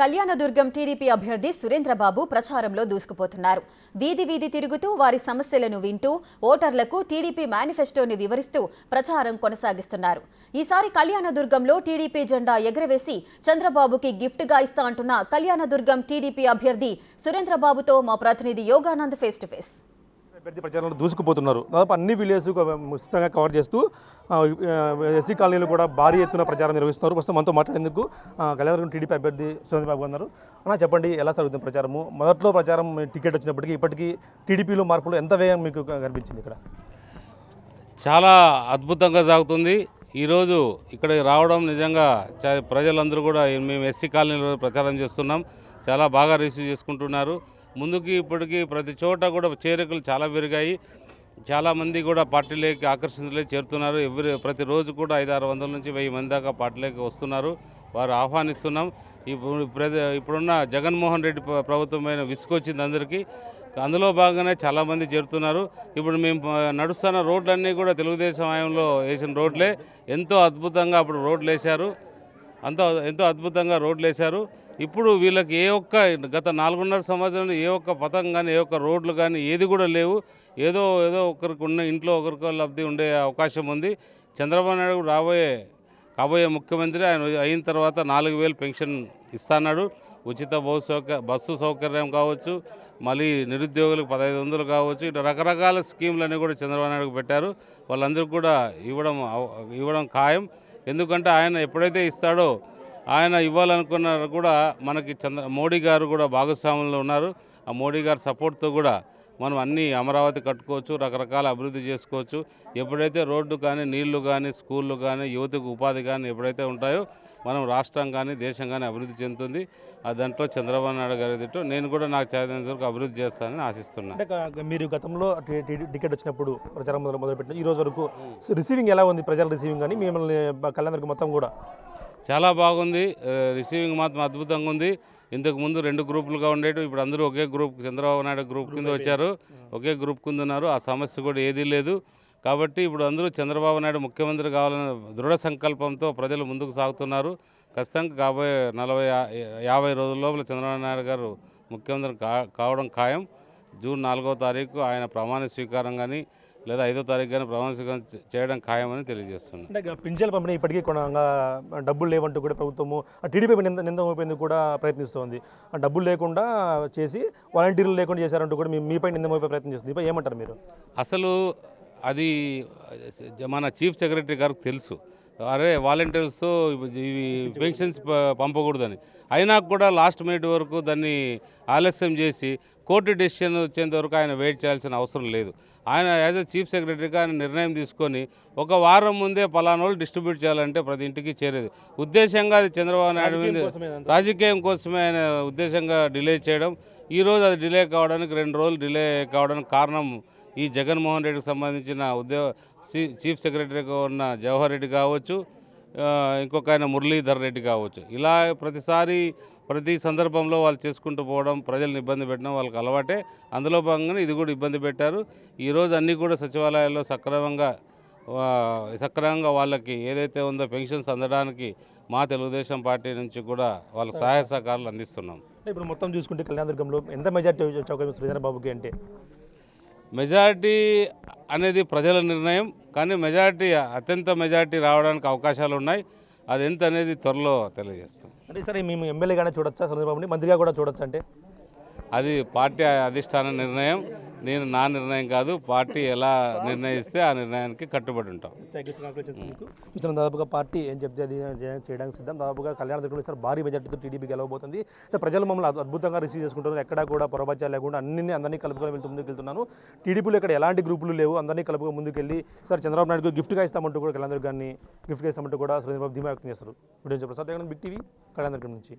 Kalyandurg TDP అభ్యర్థి సురేంద్రబాబు ప్రచారంలో దూసుకుపోతున్నారు. వీధి వీధి తిరుగుతూ వారి సమస్యలను వింటూ ఓటర్లకు టీడీపీ మేనిఫెస్టోని వివరిస్తూ ప్రచారం కొనసాగిస్తున్నారు. ఈసారి కళ్యాణదుర్గంలో టీడీపీ జెండా ఎగరవేసి చంద్రబాబుకి గిఫ్ట్గా ఇస్తా అంటున్న కళ్యాణదుర్గం టీడీపీ అభ్యర్థి సురేంద్రబాబుతో మా ప్రతినిధి యోగానంద్ ఫేస్ టు ఫేస్. అభ్యర్థి ప్రచారంలో దూసుకుపోతున్నారు. దాదాపు అన్ని విలేజ్ విస్తృతంగా కవర్ చేస్తూ ఎస్సీ కాలనీలు కూడా భారీ ఎత్తున ప్రచారం నిర్వహిస్తున్నారు. ప్రస్తుతం మనతో మాట్లాడేందుకు కళ్యాణదుర్గం టీడీపీ అభ్యర్థి సురేంద్రబాబు అన్నారు. చెప్పండి, ఎలా సాగుతుంది ప్రచారము? మొదట్లో ప్రచారం టికెట్ వచ్చినప్పటికీ ఇప్పటికీ టీడీపీలో మార్పులు ఎంత వేగం మీకు కనిపించింది? ఇక్కడ చాలా అద్భుతంగా సాగుతుంది. ఈరోజు ఇక్కడికి రావడం నిజంగా ప్రజలందరూ కూడా మేము ఎస్సీ కాలనీలో ప్రచారం చేస్తున్నాం, చాలా బాగా రిసీవ్ చేసుకుంటున్నారు. ముందుకి ఇప్పటికీ ప్రతి చోట కూడా చేరికలు చాలా పెరిగాయి. చాలామంది కూడా పార్టీలోకి ఆకర్షితులే చేరుతున్నారు. ప్రతిరోజు కూడా 500-600 నుంచి 1000 మంది దాకా పార్టీలోకి వస్తున్నారు. వారు ఆహ్వానిస్తున్నాం. ఇప్పుడున్న జగన్మోహన్ రెడ్డి ప్రభుత్వమైన విసుకొచ్చింది అందరికీ. అందులో భాగంగానే చాలామంది చేరుతున్నారు. ఇప్పుడు మేము నడుస్తున్న రోడ్లన్నీ కూడా తెలుగుదేశం హయాంలో వేసిన రోడ్లే. ఎంతో అద్భుతంగా అప్పుడు రోడ్లు వేశారు. ఎంతో అద్భుతంగా రోడ్లు వేశారు. ఇప్పుడు వీళ్ళకి గత 4.5 సంవత్సరాలు ఏ ఒక్క పథకం కానీ ఏ ఒక్క రోడ్లు కానీ ఏది కూడా లేవు. ఏదో ఒకరికి ఉన్న ఇంట్లో ఒకరికి లబ్ధి ఉండే అవకాశం ఉంది. చంద్రబాబు నాయుడు కాబోయే ముఖ్యమంత్రి ఆయన అయిన తర్వాత 4000 పెన్షన్ ఇస్తాడు. ఉచిత బస్సు సౌకర్యం కావచ్చు, మళ్ళీ నిరుద్యోగులకు 1500 కావచ్చు, ఇట్లా రకరకాల స్కీములన్నీ కూడా చంద్రబాబు నాయుడుకు పెట్టారు. వాళ్ళందరికీ కూడా ఇవ్వడం ఖాయం. ఎందుకంటే ఆయన ఎప్పుడైతే ఇస్తాడో ఆయన ఇవ్వాలనుకున్నారు కూడా మనకి మోడీ గారు కూడా భాగస్వాములు ఉన్నారు. ఆ మోడీ గారి సపోర్ట్తో కూడా మనం అన్నీ అమరావతి కట్టుకోవచ్చు, రకరకాల అభివృద్ధి చేసుకోవచ్చు. ఎప్పుడైతే రోడ్డు కానీ, నీళ్లు కానీ, స్కూళ్ళు కానీ, యువతకు ఉపాధి కానీ ఎప్పుడైతే ఉంటాయో మనం రాష్ట్రం కానీ దేశం కానీ అభివృద్ధి చెందుతుంది. దాంట్లో చంద్రబాబు నాయుడు గారి నేను కూడా నాకు చేతనంత వరకు అభివృద్ధి చేస్తానని ఆశిస్తున్నాను. అంటే మీరు గతంలో టికెట్ వచ్చినప్పుడు ప్రచారం మొదలుపెట్టిన ఈ రోజు వరకు రిసీవింగ్ ఎలా ఉంది? ప్రజల రిసీవింగ్ కానీ మిమ్మల్ని కళ్యాణదుర్గం మొత్తం కూడా చాలా బాగుంది. రిసీవింగ్ మాత్రం అద్భుతంగా ఉంది. ఇంతకుముందు 2 గ్రూపులుగా ఉండేవి, ఇప్పుడు అందరూ ఒకే గ్రూప్, చంద్రబాబు నాయుడు గ్రూప్ కింద వచ్చారు. ఒకే గ్రూప్ కింద ఉన్నారు. ఆ సమస్య కూడా ఏదీ లేదు. కాబట్టి ఇప్పుడు అందరూ చంద్రబాబు నాయుడు ముఖ్యమంత్రి కావాలనే దృఢ సంకల్పంతో ప్రజలు ముందుకు సాగుతున్నారు. ఖచ్చితంగా కాబోయే 40-50 రోజుల లోపల చంద్రబాబు నాయుడు గారు ముఖ్యమంత్రి కావడం ఖాయం. జూన్ 4వ తారీఖు ఆయన ప్రమాణ స్వీకారం కానీ లేదా 5వ తారీఖు కానీ ప్రమాణ స్వీకారం చేయడం ఖాయమని తెలియజేస్తున్నాను. అంటే పింఛన్ల పంపిణీ ఇప్పటికీ డబ్బులు లేవంటూ కూడా ప్రభుత్వము టీడీపీ నింద మోపేందుకు కూడా ప్రయత్నిస్తోంది. డబ్బులు లేకుండా చేసి వాలంటీర్లు లేకుండా చేశారంటూ కూడా మీపై నింద మోపే ప్రయత్నం చేస్తుంది. ఇప్పుడు ఏమంటారు మీరు? అసలు అది మన చీఫ్ సెక్రటరీ గారికి తెలుసు. అరే వాలంటీర్స్తో ఇవి పెన్షన్స్ పంపకూడదని. అయినా కూడా లాస్ట్ మినిట్ వరకు దాన్ని ఆలస్యం చేసి కోర్టు డెసిషన్ వచ్చేంత వరకు ఆయన వెయిట్ చేయాల్సిన అవసరం లేదు. ఆయన యాజ్ ఎ చీఫ్ సెక్రటరీగా ఆయన నిర్ణయం తీసుకొని 1 వారం ముందే పలానా వాళ్ళు డిస్ట్రిబ్యూట్ చేయాలంటే ప్రతి ఇంటికి చేరేది. ఉద్దేశంగా అది చంద్రబాబు నాయుడు మీద రాజకీయం కోసమే ఆయన ఉద్దేశంగా డిలే చేయడం. ఈరోజు అది డిలే కావడానికి 2 రోజులు డిలే కావడానికి కారణం ఈ జగన్మోహన్ రెడ్డికి సంబంధించిన చీఫ్ సెక్రటరీగా ఉన్న జవహర్ రెడ్డి కావచ్చు, ఇంకొక ఆయన మురళీధర్ రెడ్డి కావచ్చు. ఇలా ప్రతి సందర్భంలో వాళ్ళు చేసుకుంటూ పోవడం, ప్రజలను ఇబ్బంది పెట్టడం వాళ్ళకి అలవాటే. అందులో భాగంగానే ఇది కూడా ఇబ్బంది పెట్టారు. ఈరోజు అన్నీ కూడా సచివాలయాల్లో సక్రమంగా వాళ్ళకి ఏదైతే ఉందో పెన్షన్స్ అందడానికి మా తెలుగుదేశం పార్టీ నుంచి కూడా వాళ్ళ సహాయ సహకారాలు అందిస్తున్నాం. ఇప్పుడు మొత్తం చూసుకుంటే కళ్యాణదుర్గంలో ఎంత మెజార్టీ చౌక శ్రీధరబాబుకి అంటే? మెజారిటీ అనేది ప్రజల నిర్ణయం, కానీ అత్యంత మెజారిటీ రావడానికి అవకాశాలు ఉన్నాయి. అది ఎంత అనేది త్వరలో తెలియజేస్తాం. అంటే సరే, మేము ఎమ్మెల్యేగానే చూడొచ్చా చంద్రబాబుని, మంత్రిగా కూడా చూడొచ్చు అంటే? అది పార్టీ అధిష్టాన నిర్ణయం, నా నిర్ణయం కాదు. పార్టీ ఎలా నిర్ణయిస్తే ఆ నిర్ణయానికి కట్టుబడి ఉంటాం. దాదాపుగా పార్టీ ఏం చెప్తే అది చేయడానికి సిద్ధం. దాదాపుగా కళ్యాణదుర్గంలో సార్ భారీ మెజార్టీతో టీడీపీ గెలవబోతుంది. ప్రజలు మమ్మల్ని అద్భుతంగా రిసీవ్ చేసుకుంటున్నారు. ఎక్కడా కూడా పొరపాటు లేకుండా అందరినీ కలుపుకొని ముందుకు వెళ్తున్నాను. టీడీపీలో ఇక్కడ ఎలాంటి గ్రూపులు లేవు, అందరినీ కలుపుకొని ముందుకెళ్ళి సార్ చంద్రబాబు నాయుడుకు గిఫ్ట్గా ఇస్తామంటూ కూడా కళ్యాణదుర్గాన్ని గిఫ్ట్గా ఇస్తామంటూ కూడా సురేంద్రబాబు ధీమా వ్యక్తం చేస్తారు. Video Prasad big TV Kalyanadurgam నుంచి.